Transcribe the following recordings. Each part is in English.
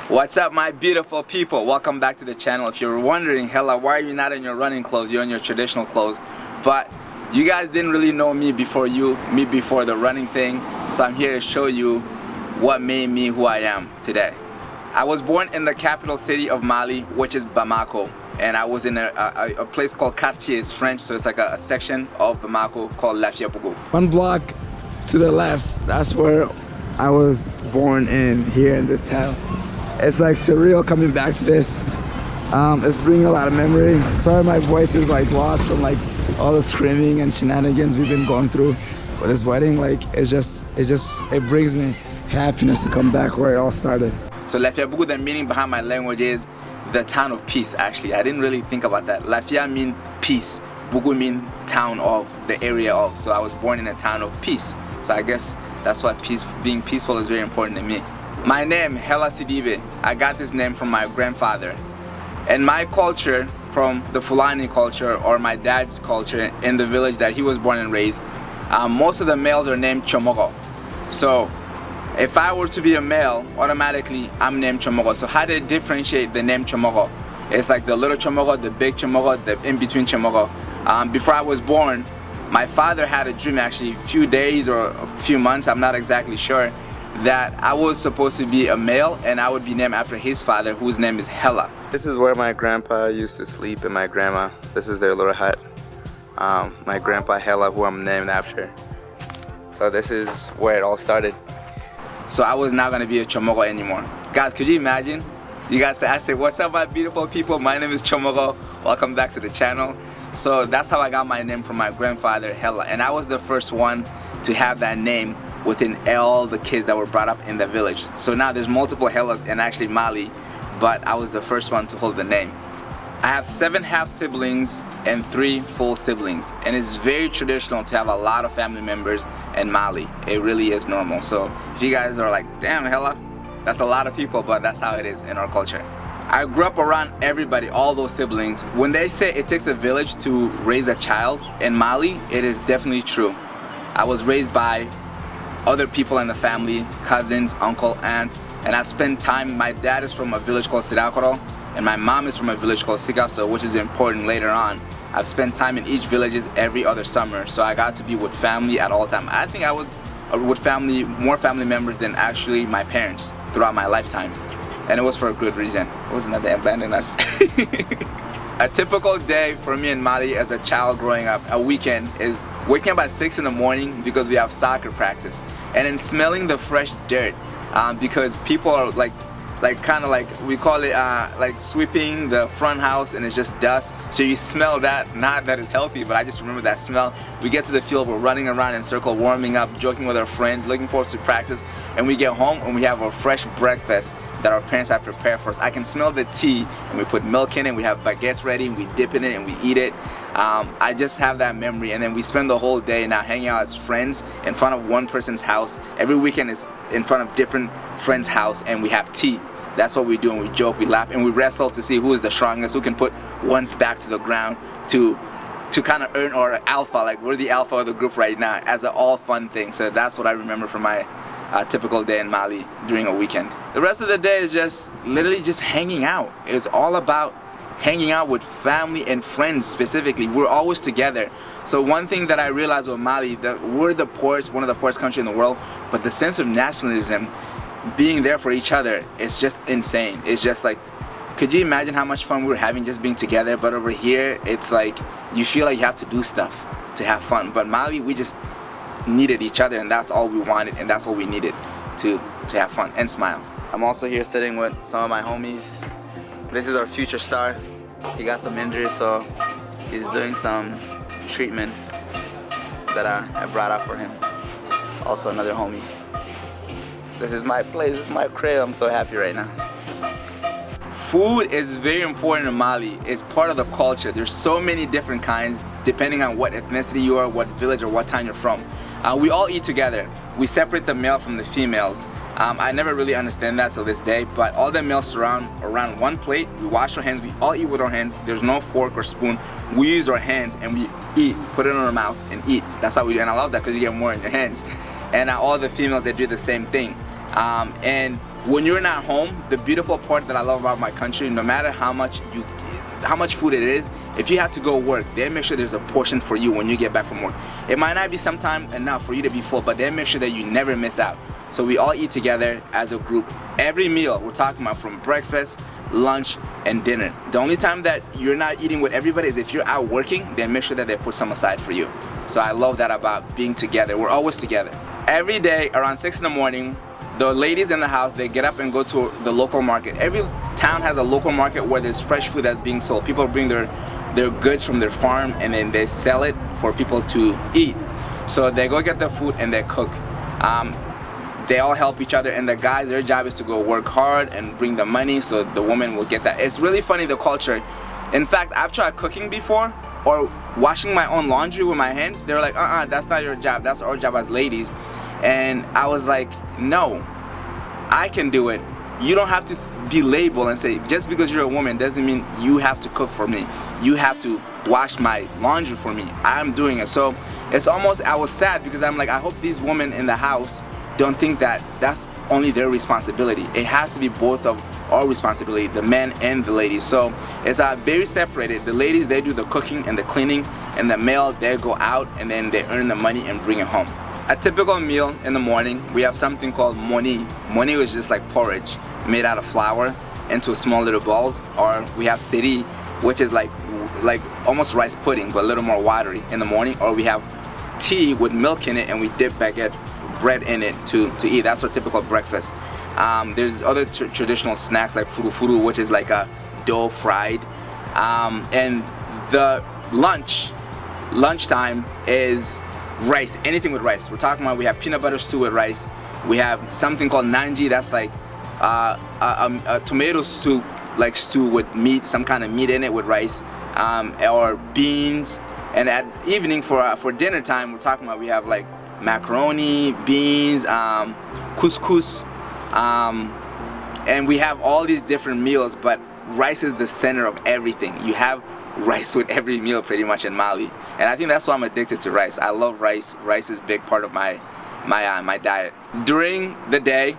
What's up, my beautiful people? Welcome back to the channel. If you're wondering, hella, why are you not in your running clothes? You're in your traditional clothes. But you guys didn't really know me before the running thing. So I'm here to show you what made me who I am today. I was born in the capital city of Mali, which is Bamako. And I was in a place called Quartier. It's French, so it's like a section of Bamako called Lafiabougou. One block to the left, that's where I was born here in this town. It's like surreal coming back to this. It's bringing a lot of memory. Sorry my voice is like lost from like all the screaming and shenanigans we've been going through with this wedding. Like it brings me happiness to come back where it all started. So Lafiabougou, the meaning behind my language is the town of peace. Actually, I didn't really think about that. Lafia mean peace, Bougou mean town of, the area of. So I was born in a town of peace. So I guess that's why being peaceful is very important to me. My name, Hela Sidibe, I got this name from my grandfather. And my culture, from the Fulani culture or my dad's culture in the village that he was born and raised, most of the males are named Chomogo. So if I were to be a male, automatically I'm named Chomogo. So how do they differentiate the name Chomogo? It's like the little Chomogo, the big Chomogo, the in-between Chomogo. Before I was born, my father had a dream, actually a few days or a few months, I'm not exactly sure, that I was supposed to be a male and I would be named after his father, whose name is Hela. This is where my grandpa used to sleep and my grandma. This is their little hut. My grandpa Hela, who I'm named after. So this is where it all started. So I was not gonna be a Chomogo anymore. Guys, could you imagine? You guys say, I say, what's up my beautiful people? My name is Chomogo. Welcome back to the channel. So that's how I got my name from my grandfather Hela. And I was the first one to have that name within all the kids that were brought up in the village. So now there's multiple Helas in actually Mali, but I was the first one to hold the name. I have 7 half siblings and 3 full siblings, and it's very traditional to have a lot of family members in Mali. It really is normal. So if you guys are like, damn Hela, that's a lot of people, but that's how it is in our culture. I grew up around everybody, all those siblings. When they say it takes a village to raise a child in Mali, it is definitely true. I was raised by other people in the family, cousins, uncle, aunts, and I spent time. My dad is from a village called Sicasso, and my mom is from a village called Sicasso, which is important later on. I've spent time in each village every other summer, so I got to be with family at all time. I think I was with family, more family members than actually my parents throughout my lifetime, and it was for a good reason. It wasn't that they abandoned us. A typical day for me in Mali as a child growing up, a weekend, is waking up at 6 in the morning because we have soccer practice, and then smelling the fresh dirt because people are like kind of like, we call it like sweeping the front house, and it's just dust. So you smell that, not that it's healthy, but I just remember that smell. We get to the field, we're running around in a circle, warming up, joking with our friends, looking forward to practice, and we get home and we have a fresh breakfast that our parents have prepared for us. I can smell the tea, and we put milk in it, we have baguettes ready, we dip in it and we eat it. I just have that memory, and then we spend the whole day now hanging out as friends in front of one person's house. Every weekend is in front of different friends' house, and we have tea. That's what we do, and we joke, we laugh, and we wrestle to see who is the strongest, who can put one's back to the ground to kind of earn our alpha, like we're the alpha of the group right now, as an all fun thing. So that's what I remember from my typical day in Mali during a weekend. The rest of the day is just literally just hanging out. It's all about hanging out with family and friends specifically. We're always together. So one thing that I realized with Mali, that we're the poorest, one of the poorest countries in the world, but the sense of nationalism, being there for each other, is just insane. It's just like, could you imagine how much fun we were having just being together? But over here, it's like you feel like you have to do stuff to have fun. But Mali, we just needed each other, and that's all we wanted, and that's all we needed to have fun and smile. I'm also here sitting with some of my homies. This is our future star. He got some injuries, so he's doing some treatment that I brought up for him. Also another homie. This is my place, this is my crib. I'm so happy right now. Food is very important in Mali. It's part of the culture. There's so many different kinds depending on what ethnicity you are, what village or what town you're from. We all eat together. We separate the male from the females. I never really understand that till this day, but all the males surround around one plate. We wash our hands, we all eat with our hands. There's no fork or spoon. We use our hands and we eat, put it in our mouth and eat. That's how we do, and I love that because you get more in your hands. And all the females, they do the same thing. And when you're not home, the beautiful part that I love about my country, no matter how much food it is, if you have to go work, they make sure there's a portion for you when you get back from work. It might not be sometime enough for you to be full, but they make sure that you never miss out. So we all eat together as a group. Every meal, we're talking about from breakfast, lunch, and dinner. The only time that you're not eating with everybody is if you're out working, they make sure that they put some aside for you. So I love that about being together. We're always together. Every day around 6 in the morning, the ladies in the house, they get up and go to the local market. Every town has a local market where there's fresh food that's being sold. People bring their goods from their farm and then they sell it for people to eat. So they go get the food and they cook. They all help each other, and the guys, their job is to go work hard and bring the money so the woman will get that. It's really funny, the culture. In fact, I've tried cooking before or washing my own laundry with my hands. They're like, that's not your job, that's our job as ladies. And I was like, no, I can do it. You don't have to be labeled and say, just because you're a woman doesn't mean you have to cook for me. You have to wash my laundry for me. I'm doing it. So it's almost, I was sad because I'm like, I hope these women in the house don't think that that's only their responsibility. It has to be both of our responsibility, the men and the ladies. So it's very separated. The ladies, they do the cooking and the cleaning, and the male, they go out and then they earn the money and bring it home. A typical meal in the morning, we have something called moni. Moni is just like porridge made out of flour into small little balls. Or we have siri, which is like almost rice pudding but a little more watery in the morning. Or we have tea with milk in it and we dip baguette bread in it to eat. That's our typical breakfast. There's other traditional snacks like furu, which is like a dough fried. And the lunchtime is rice, anything with rice. We're talking about, we have peanut butter stew with rice. We have something called nanji, that's like a tomato soup, like stew with meat, some kind of meat in it with rice, or beans. And at evening for dinner time, we're talking about, we have like macaroni, beans, couscous, and we have all these different meals, but rice is the center of everything. You have rice with every meal pretty much in Mali, and I think that's why I'm addicted to rice. I love rice. Rice is a big part of my diet. During the day,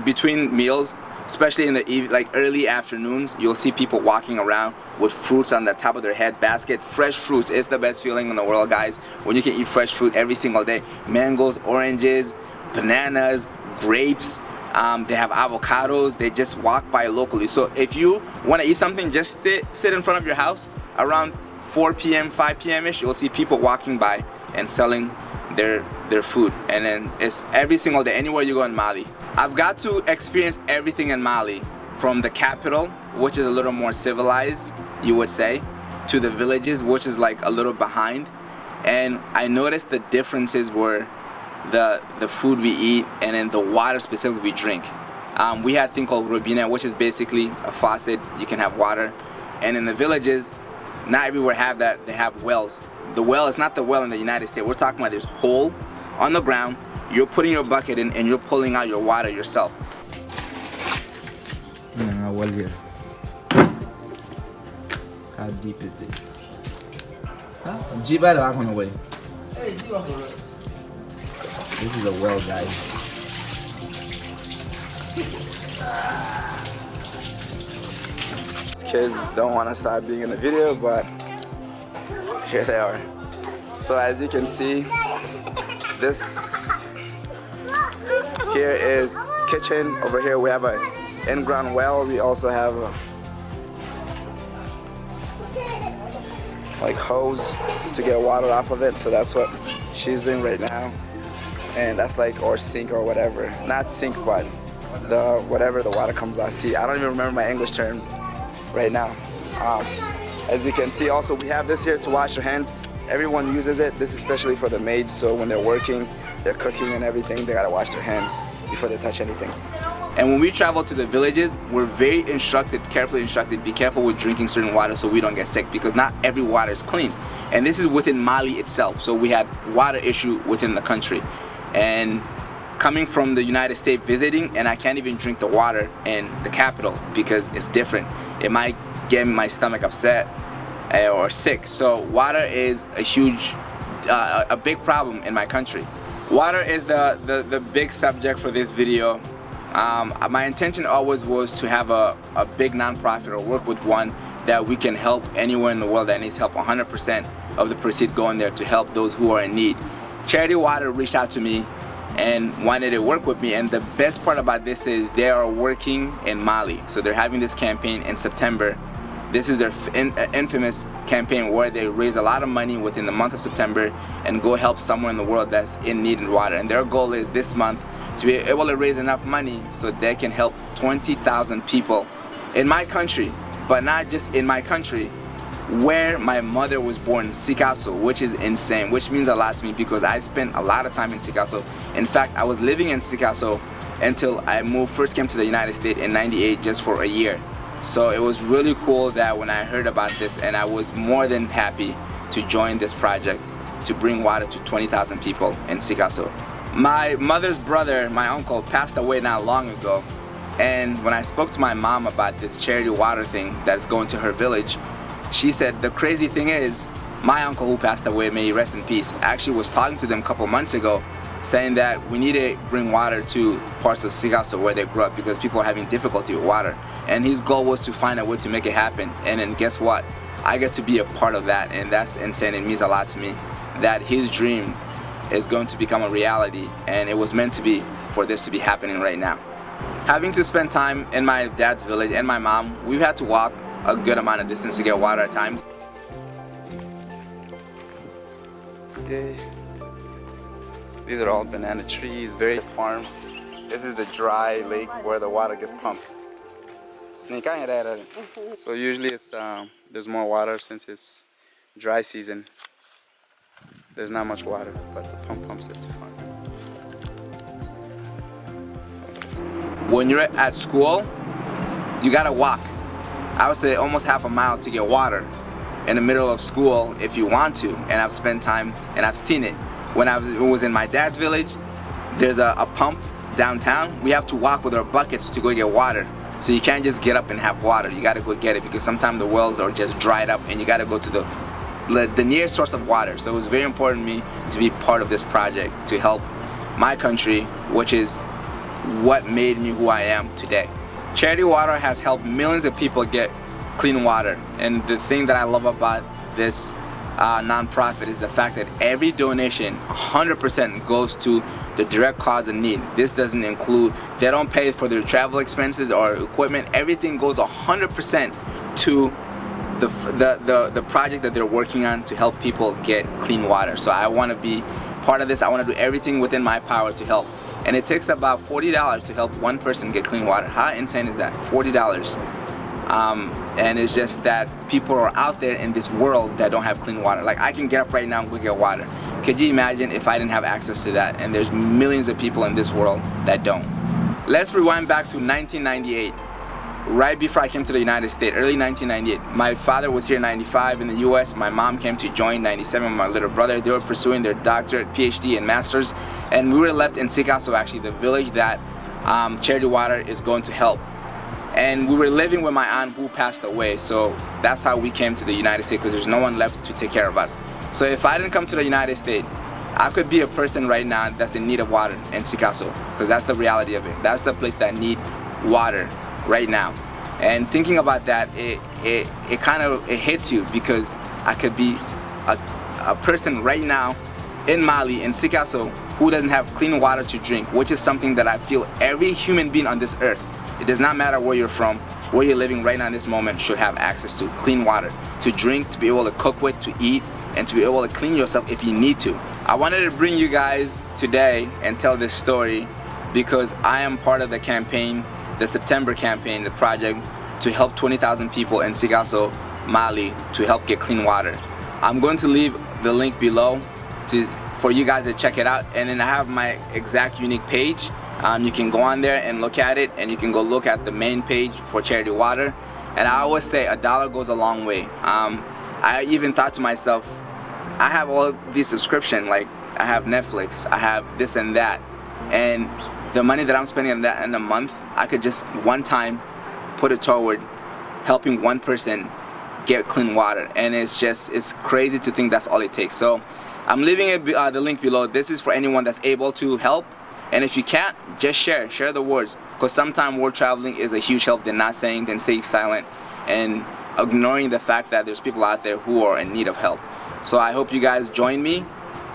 between meals, especially in the like early afternoons, you'll see people walking around with fruits on the top of their head, basket, fresh fruits. It's the best feeling in the world, guys, when you can eat fresh fruit every single day. Mangoes, oranges, bananas, grapes. They have avocados. They just walk by locally. So if you want to eat something, just sit in front of your house around 4 p.m., 5 p.m.-ish. You'll see people walking by and selling their food. And then it's every single day, anywhere you go in Mali. I've got to experience everything in Mali, from the capital, which is a little more civilized, you would say, to the villages, which is like a little behind. And I noticed the differences were the food we eat and then the water specifically we drink. We had a thing called robinet, which is basically a faucet. You can have water. And in the villages, not everywhere have that. They have wells. The well is not the well in the United States. We're talking about there's a hole on the ground. You're putting your bucket in and you're pulling out your water yourself. How deep is this? This is a well, guys. These kids don't want to stop being in the video, but here they are. So as you can see, this here is kitchen. Over here we have an in-ground well. We also have a like hose to get water off of it. So that's what she's doing right now. And that's like our sink or whatever. Not sink, but the whatever the water comes out. See, I don't even remember my English term right now. As you can see, also we have this here to wash your hands. Everyone uses it. This is especially for the maids, so when they're working, they're cooking and everything, they gotta wash their hands before they touch anything. And when we travel to the villages, we're very instructed, carefully instructed, be careful with drinking certain water so we don't get sick, because not every water is clean. And this is within Mali itself, so we had water issue within the country. And coming from the United States visiting, and I can't even drink the water in the capital because it's different. It might get my stomach upset or sick. So water is a huge, a big problem in my country. Water is the big subject for this video. My intention always was to have a big nonprofit or work with one that we can help anyone in the world that needs help. 100% of the proceeds going there to help those who are in need. Charity Water reached out to me and wanted to work with me, and the best part about this is they are working in Mali. So they're having this campaign in September. This is their infamous campaign where they raise a lot of money within the month of September and go help someone in the world that's in need of water. And their goal is this month to be able to raise enough money so they can help 20,000 people in my country, but not just in my country, where my mother was born, Sicasso, which is insane, which means a lot to me because I spent a lot of time in Sicasso. In fact, I was living in Sicasso until I first came to the United States in '98 just for a year. So it was really cool that when I heard about this, and I was more than happy to join this project to bring water to 20,000 people in Sicasso. My mother's brother, my uncle, passed away not long ago, and when I spoke to my mom about this charity water thing that's going to her village, she said the crazy thing is my uncle who passed away, may he rest in peace, actually was talking to them a couple months ago saying that we need to bring water to parts of Sicasso where they grew up because people are having difficulty with water, and his goal was to find a way to make it happen. And then guess what, I get to be a part of that, and that's insane. It means a lot to me that his dream is going to become a reality, and it was meant to be for this to be happening right now. Having to spend time in my dad's village and my mom, we've had to walk a good amount of distance to get water at times. Okay. These are all banana trees, various farm. This is the dry lake where the water gets pumped. So usually it's there's more water since it's dry season. There's not much water, but the pump pumps it to farm. When you're at school, you gotta walk. I would say almost half a mile to get water in the middle of school if you want to, and I've spent time and I've seen it. When I was in my dad's village, there's a pump downtown. We have to walk with our buckets to go get water. So you can't just get up and have water. You gotta go get it because sometimes the wells are just dried up and you gotta go to the nearest source of water. So it was very important to me to be part of this project to help my country, which is what made me who I am today. Charity Water has helped millions of people get clean water, and the thing that I love about this non-profit is the fact that every donation 100% goes to the direct cause of need. This doesn't include, they don't pay for their travel expenses or equipment. Everything goes 100% to the project that they're working on to help people get clean water. So I want to be part of this. I want to do everything within my power to help. And it takes about $40 to help one person get clean water. How insane is that? $40. And it's just that people are out there in this world that don't have clean water. Like, I can get up right now and go get water. Could you imagine if I didn't have access to that? And there's millions of people in this world that don't. Let's rewind back to 1998. Right before I came to the United States, early 1998. My father was here in 95 in the US. My mom came to join 97 with my little brother. They were pursuing their doctorate, PhD, and masters. And we were left in Sicasso, actually, the village that Charity Water is going to help. And we were living with my aunt who passed away. So that's how we came to the United States, because there's no one left to take care of us. So if I didn't come to the United States, I could be a person right now that's in need of water in Sicasso, because that's the reality of it. That's the place that need water right now. And thinking about that, it kind of hits you, because I could be a person right now in Mali, in Sicasso, who doesn't have clean water to drink, which is something that I feel every human being on this earth, it does not matter where you're from, where you're living right now in this moment, should have access to clean water to drink, to be able to cook with, to eat, and to be able to clean yourself if you need to. I wanted to bring you guys today and tell this story because I am part of the campaign, the September campaign, the project to help 20,000 people in Sicasso, Mali, to help get clean water. I'm going to leave the link below for you guys to check it out, and then I have my exact unique page. You can go on there and look at it, and you can go look at the main page for Charity Water. And I always say $1 goes a long way. I even thought to myself, I have all these subscriptions, like I have Netflix, I have this and that, and the money that I'm spending on that in a month, I could just one time put it toward helping one person get clean water. And it's crazy to think that's all it takes. So I'm leaving the link below. This is for anyone that's able to help, And if you can't, just share the words, because sometimes word traveling is a huge help than not saying, than staying silent and ignoring the fact that there's people out there who are in need of help. So I hope you guys join me.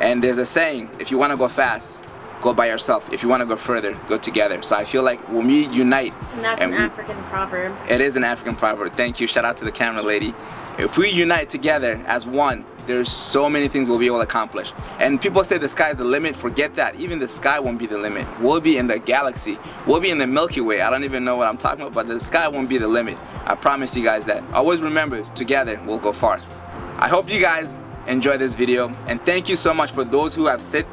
And there's a saying, if you want to go fast, go by yourself. If you want to go further, go together. So I feel like when we unite, and that's an African proverb. It is an African proverb. Thank you. Shout out to the camera lady. If we unite together as one, there's so many things we'll be able to accomplish. And people say the sky is the limit. Forget that. Even the sky won't be the limit. We'll be in the galaxy. We'll be in the Milky Way. I don't even know what I'm talking about, but the sky won't be the limit. I promise you guys that. Always remember, together we'll go far. I hope you guys enjoy this video, and thank you so much for those who have sit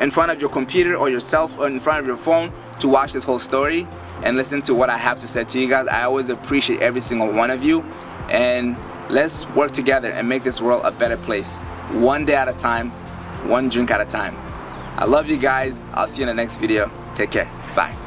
in front of your computer or yourself or in front of your phone to watch this whole story and listen to what I have to say to you guys. I always appreciate every single one of you, and let's work together and make this world a better place, one day at a time, one drink at a time. I love you guys. I'll see you in the next video. Take care. Bye.